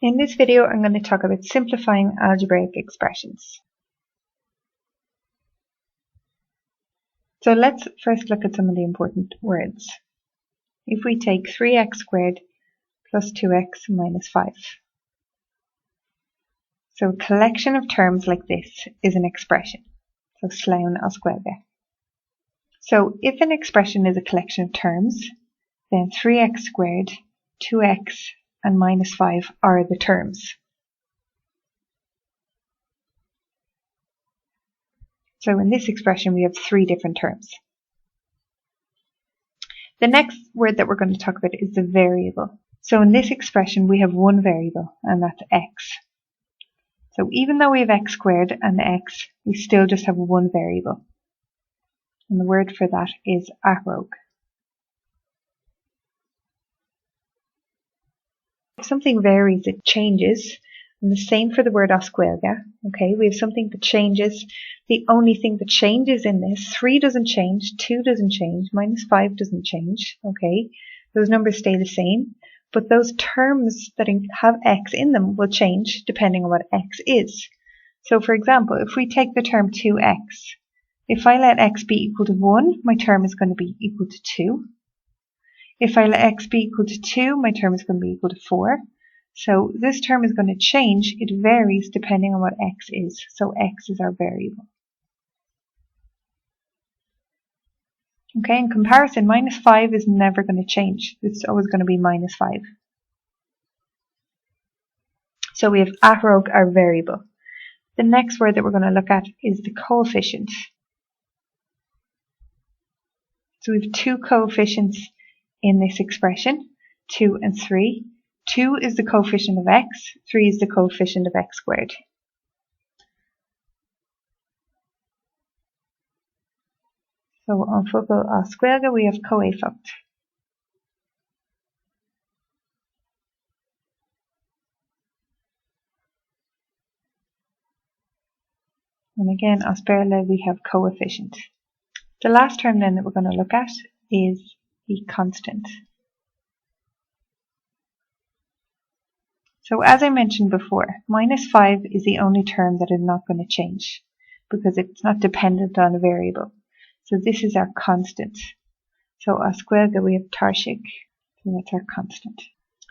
In this video, I'm going to talk about simplifying algebraic expressions. So let's first look at some of the important words. If we take 3x squared plus 2x minus 5. So a collection of terms like this is an expression. So Sloinn ailgéabar. So if an expression is a collection of terms, then 3x squared, 2x and minus 5 are the terms. So in this expression we have three different terms. The next word that we're going to talk about is the variable. So in this expression we have one variable, and that's x. So even though we have x squared and x, we still just have one variable. And the word for that is ailgéabar. If something varies, it changes. And the same for the word ailgéabar. Okay, we have something that changes. The only thing that changes in this, 3 doesn't change, 2 doesn't change, minus 5 doesn't change. Okay, those numbers stay the same. But those terms that have x in them will change depending on what x is. So for example, if we take the term 2x, if I let x be equal to 1, my term is going to be equal to 2. If I let x be equal to 2, my term is going to be equal to 4. So this term is going to change. It varies depending on what x is. So x is our variable. Okay, in comparison, minus 5 is never going to change. It's always going to be minus 5. So we have ailgéabar, our variable. The next word that we're going to look at is the coefficient. So we have two coefficients in this expression, 2 and 3. 2 is the coefficient of x, 3 is the coefficient of x squared. So on focal ailgéabar we have coeffict. And again, ailgéabar we have coefficient. The last term then that we're going to look at is the constant. So as I mentioned before, minus 5 is the only term that is not going to change because it's not dependent on a variable. So this is our constant. So ailgéabar we have tairseach, so that's our constant.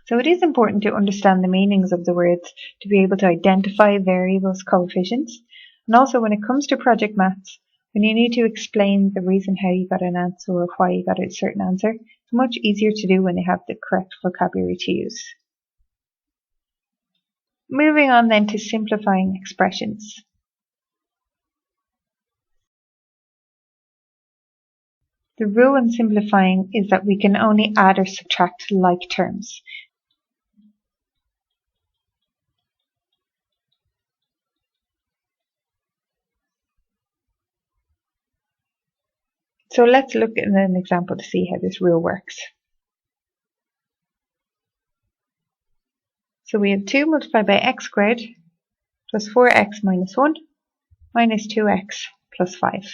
So it is important to understand the meanings of the words to be able to identify variables, coefficients, and also when it comes to project maths, when you need to explain the reason how you got an answer or why you got a certain answer, it's much easier to do when you have the correct vocabulary to use. Moving on then to simplifying expressions. The rule in simplifying is that we can only add or subtract like terms. So let's look at an example to see how this rule works. So we have 2 multiplied by x squared plus 4x minus 1 minus 2x plus 5.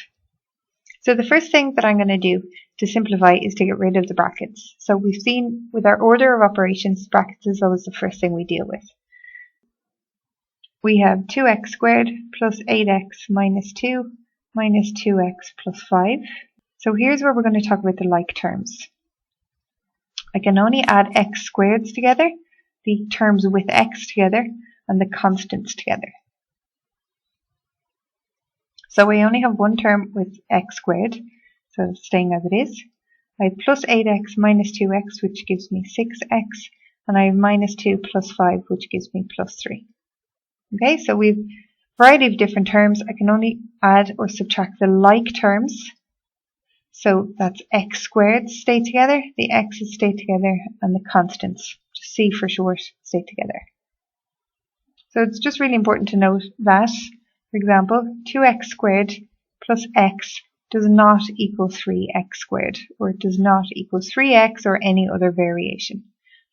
So the first thing that I'm going to do to simplify is to get rid of the brackets. So we've seen with our order of operations, brackets is always the first thing we deal with. We have 2x squared plus 8x minus 2 minus 2x plus 5. So here's where we're going to talk about the like terms. I can only add x squareds together, the terms with x together, and the constants together. So I only have one term with x squared, so it's staying as it is. I have plus 8x minus 2x, which gives me 6x, and I have minus 2 plus 5, which gives me plus 3. Okay, so we have a variety of different terms. I can only add or subtract the like terms. So that's x squared stay together, the x's stay together, and the constants, just C for short, stay together. So it's just really important to note that, for example, 2x squared plus x does not equal 3x squared, or it does not equal 3x or any other variation.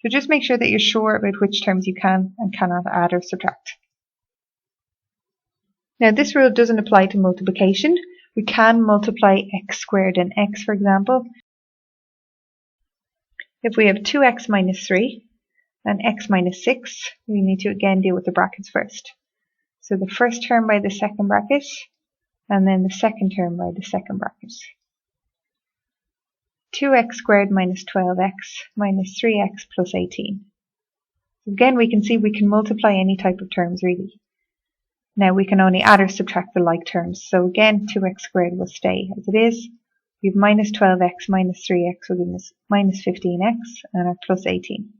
So just make sure that you're sure about which terms you can and cannot add or subtract. Now this rule doesn't apply to multiplication. We can multiply x squared and x, for example. If we have 2x minus 3 and x minus 6, we need to again deal with the brackets first. So the first term by the second bracket, and then the second term by the second bracket. 2x squared minus 12x minus 3x plus 18. Again, we can see we can multiply any type of terms really. Now we can only add or subtract the like terms. So again, 2x squared will stay as it is. We have minus 12x minus 3x will give us minus 15x and our plus 18.